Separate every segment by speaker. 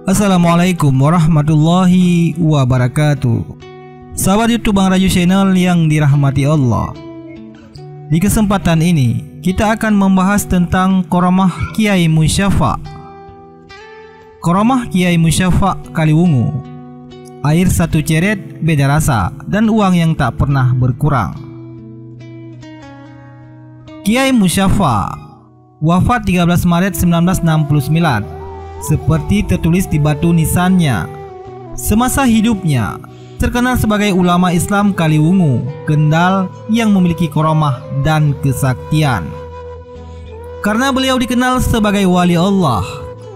Speaker 1: Assalamualaikum warahmatullahi wabarakatuh. Sahabat YouTube Bang Raju Channel yang dirahmati Allah, di kesempatan ini kita akan membahas tentang Qoromah Kiai Musyafa. Qoromah Kiai Musyafa Kaliwungu, air satu ceret beda rasa dan uang yang tak pernah berkurang. Kiai Musyafa wafat 13 Maret 1969 seperti tertulis di batu nisannya. Semasa hidupnya terkenal sebagai ulama Islam Kaliwungu, Kendal yang memiliki qoromah dan kesaktian. Karena beliau dikenal sebagai wali Allah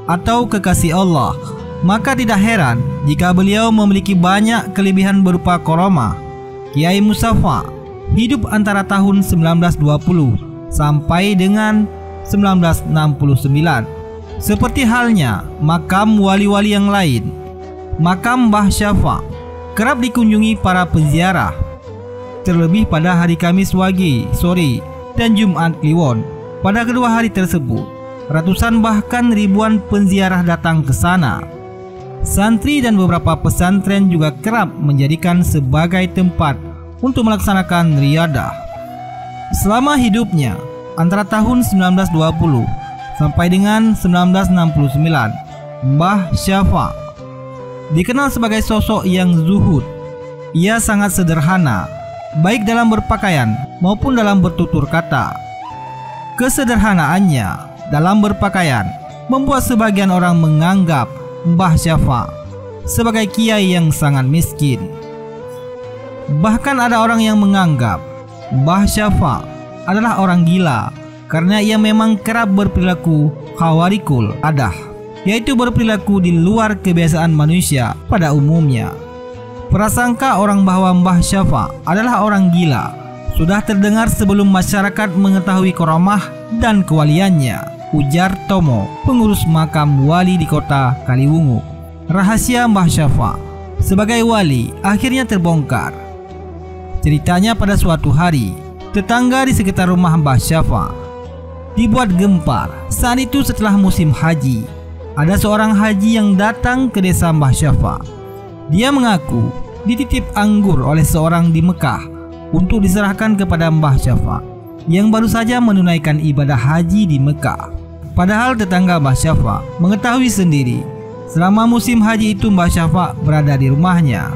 Speaker 1: atau kekasih Allah, maka tidak heran jika beliau memiliki banyak kelebihan berupa qoromah. Kiai Musyafa hidup antara tahun 1920 sampai dengan 1969. Seperti halnya makam wali-wali yang lain, makam Mbah Syafa kerap dikunjungi para penziarah. Terlebih pada hari Kamis Wage sore dan Jumat Kliwon. Pada kedua hari tersebut, ratusan bahkan ribuan penziarah datang ke sana. Santri dan beberapa pesantren juga kerap menjadikan sebagai tempat untuk melaksanakan riyadah. Selama hidupnya antara tahun 1920 sampai dengan 1969, Mbah Syafa dikenal sebagai sosok yang zuhud. Ia sangat sederhana, baik dalam berpakaian maupun dalam bertutur kata. Kesederhanaannya dalam berpakaian membuat sebagian orang menganggap Mbah Syafa sebagai kiai yang sangat miskin. Bahkan ada orang yang menganggap Mbah Syafa adalah orang gila karena ia memang kerap berperilaku khawarikul adah, yaitu berperilaku di luar kebiasaan manusia pada umumnya. Prasangka orang bahwa Mbah Syafa adalah orang gila sudah terdengar sebelum masyarakat mengetahui qoromah dan kewaliannya, ujar Tomo, pengurus makam wali di kota Kaliwungu. Rahasia Mbah Syafa sebagai wali akhirnya terbongkar. Ceritanya pada suatu hari, tetangga di sekitar rumah Mbah Syafa dibuat gempar. Saat itu setelah musim haji, ada seorang haji yang datang ke desa Mbah Syafa. Dia mengaku dititip anggur oleh seorang di Mekah untuk diserahkan kepada Mbah Syafa yang baru saja menunaikan ibadah haji di Mekah. Padahal tetangga Mbah Syafa mengetahui sendiri selama musim haji itu Mbah Syafa berada di rumahnya.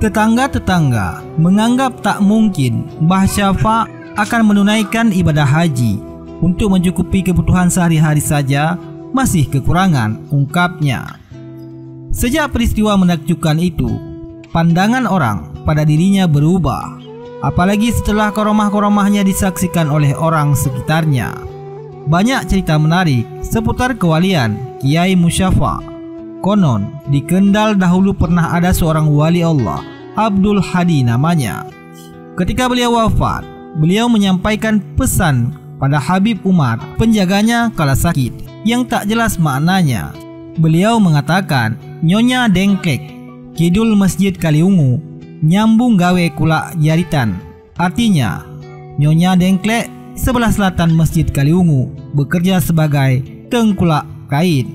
Speaker 1: Tetangga-tetangga menganggap tak mungkin Mbah Syafa akan menunaikan ibadah haji. Untuk mencukupi kebutuhan sehari-hari saja masih kekurangan, ungkapnya. Sejak peristiwa menakjubkan itu, pandangan orang pada dirinya berubah, apalagi setelah qoromah-qoromahnya disaksikan oleh orang sekitarnya. Banyak cerita menarik seputar kewalian Kiai Musyafa. Konon di Kendal dahulu pernah ada seorang wali Allah, Abdul Hadi namanya. Ketika beliau wafat, beliau menyampaikan pesan pada Habib Umar, penjaganya kala sakit, yang tak jelas maknanya. Beliau mengatakan, Nyonya Dengklek, kidul Masjid Kaliwungu, nyambung gawe kula jaritan. Artinya, Nyonya Dengklek sebelah selatan Masjid Kaliwungu bekerja sebagai tengkulak kain.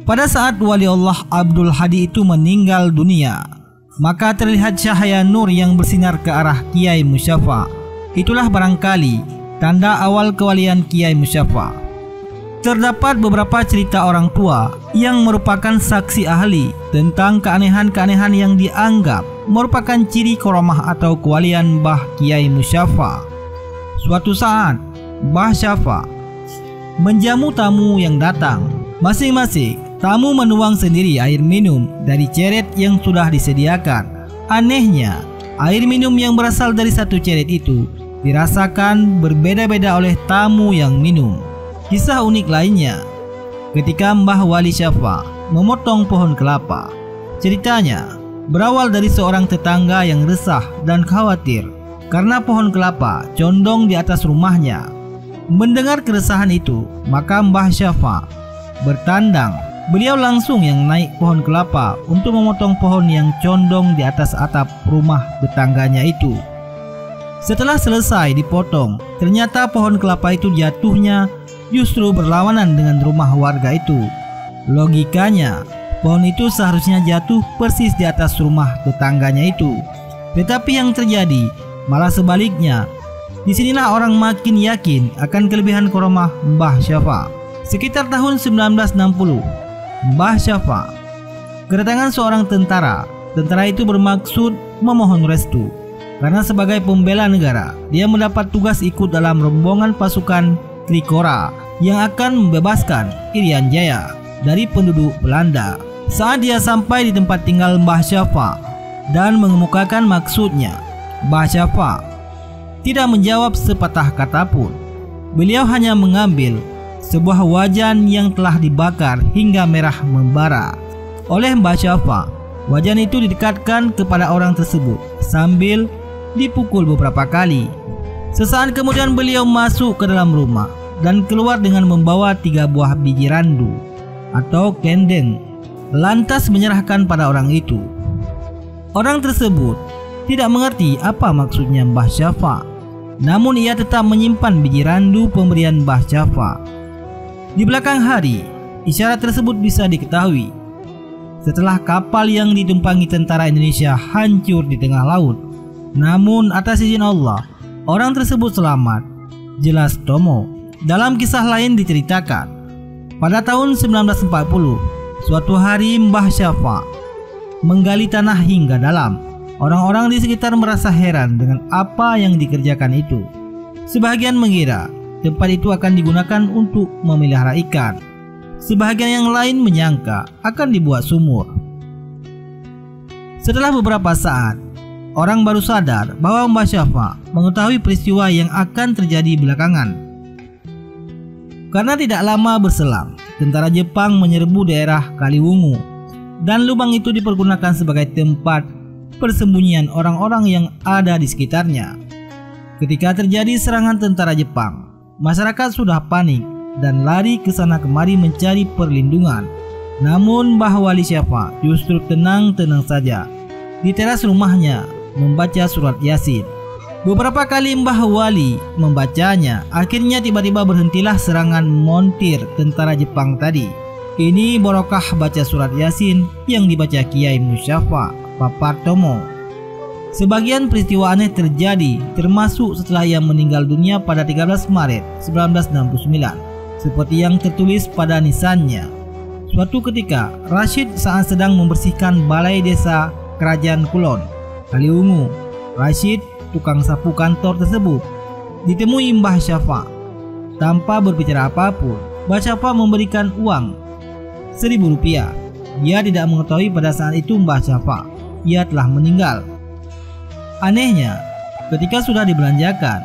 Speaker 1: Pada saat wali Allah Abdul Hadi itu meninggal dunia, maka terlihat cahaya nur yang bersinar ke arah Kiai Musyafa. Itulah barangkali tanda awal kewalian Kiai Musyafa. Terdapat beberapa cerita orang tua yang merupakan saksi ahli tentang keanehan-keanehan yang dianggap merupakan ciri qoromah atau kewalian Mbah Kiai Musyafa. Suatu saat, Mbah Syafa menjamu tamu yang datang. Masing-masing tamu menuang sendiri air minum dari ceret yang sudah disediakan. Anehnya, air minum yang berasal dari satu ceret itu dirasakan berbeda-beda oleh tamu yang minum. Kisah unik lainnya, ketika Mbah Wali Syafa memotong pohon kelapa. Ceritanya berawal dari seorang tetangga yang resah dan khawatir karena pohon kelapa condong di atas rumahnya. Mendengar keresahan itu, maka Mbah Syafa bertandang. Beliau langsung yang naik pohon kelapa untuk memotong pohon yang condong di atas atap rumah tetangganya itu. Setelah selesai dipotong, ternyata pohon kelapa itu jatuhnya justru berlawanan dengan rumah warga itu. Logikanya, pohon itu seharusnya jatuh persis di atas rumah tetangganya itu. Tetapi yang terjadi malah sebaliknya. Disinilah orang makin yakin akan kelebihan karomah Mbah Syafa. Sekitar tahun 1960, Mbah Syafa kedatangan seorang tentara. Tentara itu bermaksud memohon restu, karena sebagai pembela negara, dia mendapat tugas ikut dalam rombongan pasukan Trikora yang akan membebaskan Irian Jaya dari penduduk Belanda. Saat dia sampai di tempat tinggal Mbah Syafa dan mengemukakan maksudnya, Mbah Syafa tidak menjawab sepatah kata pun. Beliau hanya mengambil sebuah wajan yang telah dibakar hingga merah membara. Oleh Mbah Syafa, wajan itu didekatkan kepada orang tersebut sambil dipukul beberapa kali. Sesaat kemudian beliau masuk ke dalam rumah dan keluar dengan membawa 3 buah biji randu atau kendeng, lantas menyerahkan pada orang itu. Orang tersebut tidak mengerti apa maksudnya Mbah Syafa, namun ia tetap menyimpan biji randu pemberian Mbah Syafa. Di belakang hari, isyarat tersebut bisa diketahui setelah kapal yang ditumpangi tentara Indonesia hancur di tengah laut. Namun atas izin Allah, orang tersebut selamat. Jelas Tomo. Dalam kisah lain diceritakan, pada tahun 1940, suatu hari Mbah Syafa menggali tanah hingga dalam. Orang-orang di sekitar merasa heran dengan apa yang dikerjakan itu. Sebagian mengira tempat itu akan digunakan untuk memelihara ikan. Sebagian yang lain menyangka akan dibuat sumur. Setelah beberapa saat, orang baru sadar bahwa Mbah Syafa mengetahui peristiwa yang akan terjadi belakangan. Karena tidak lama berselang, tentara Jepang menyerbu daerah Kaliwungu dan lubang itu dipergunakan sebagai tempat persembunyian orang-orang yang ada di sekitarnya. Ketika terjadi serangan tentara Jepang, masyarakat sudah panik dan lari ke sana kemari mencari perlindungan. Namun Mbah Wali Syafa justru tenang-tenang saja di teras rumahnya membaca surat Yasin. Beberapa kali Mbah Wali membacanya, akhirnya tiba-tiba berhentilah serangan montir tentara Jepang tadi. Ini barokah baca surat Yasin yang dibaca Kiai Musyafa Papar Tomo. Sebagian peristiwa aneh terjadi, termasuk setelah ia meninggal dunia pada 13 Maret 1969, seperti yang tertulis pada nisannya. Suatu ketika, Rashid saat sedang membersihkan balai desa Kerajaan Kulon, Kaliwungu. Rashid, tukang sapu kantor tersebut, ditemui Mbah Syafa. Tanpa berbicara apapun, Mbah Syafa memberikan uang 1.000 rupiah. Dia tidak mengetahui pada saat itu Mbah Syafa ia telah meninggal. Anehnya, ketika sudah dibelanjakan,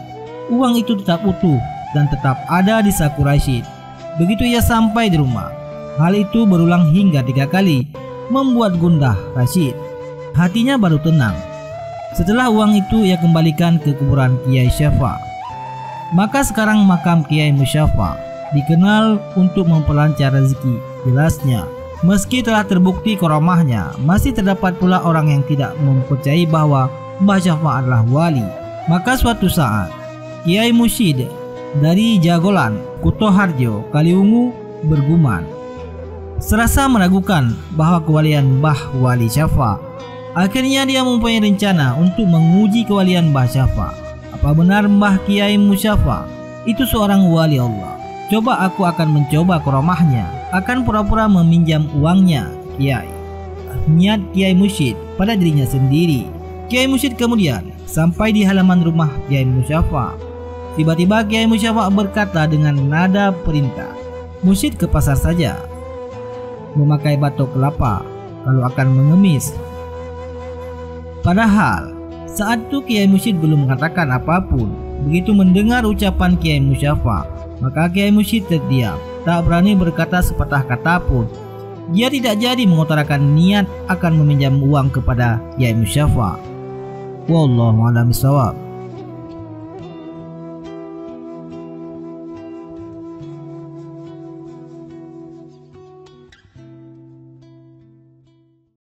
Speaker 1: uang itu tetap utuh dan tetap ada di saku Rashid. Begitu ia sampai di rumah, hal itu berulang hingga 3 kali, membuat gundah Rashid. Hatinya baru tenang. Setelah uang itu ia kembalikan ke kuburan Kiai Syafa. Maka sekarang makam Kiai Musyafa dikenal untuk memperlancar rezeki. Jelasnya, meski telah terbukti karomahnya, masih terdapat pula orang yang tidak mempercayai bahwa Mbah Syafa adalah wali. Maka suatu saat, Kiai Musyid dari Jagolan, Kutoharjo, Kaliwungu bergumam, serasa meragukan bahwa kewalian Mbah Wali Syafa. Akhirnya dia mempunyai rencana untuk menguji kewalian Mbah Syafa. Apa benar Mbah Kiai Musyafa itu seorang wali Allah? Coba aku akan mencoba karomahnya, akan pura-pura meminjam uangnya Kiai. Niat Kiai Musyid pada dirinya sendiri. Kiai Musyid kemudian sampai di halaman rumah Kiai Musyafa. Tiba-tiba Kiai Musyafa berkata dengan nada perintah, "Musyid ke pasar saja, memakai batok kelapa kalau akan mengemis." Padahal saat itu Kiai Musyid belum mengatakan apapun. Begitu mendengar ucapan Kiai Musyafa, maka Kiai Musyid terdiam, tak berani berkata sepatah kata pun. Dia tidak jadi mengutarakan niat akan meminjam uang kepada Kiai Musyafa. Wallahu a'lam bishawab.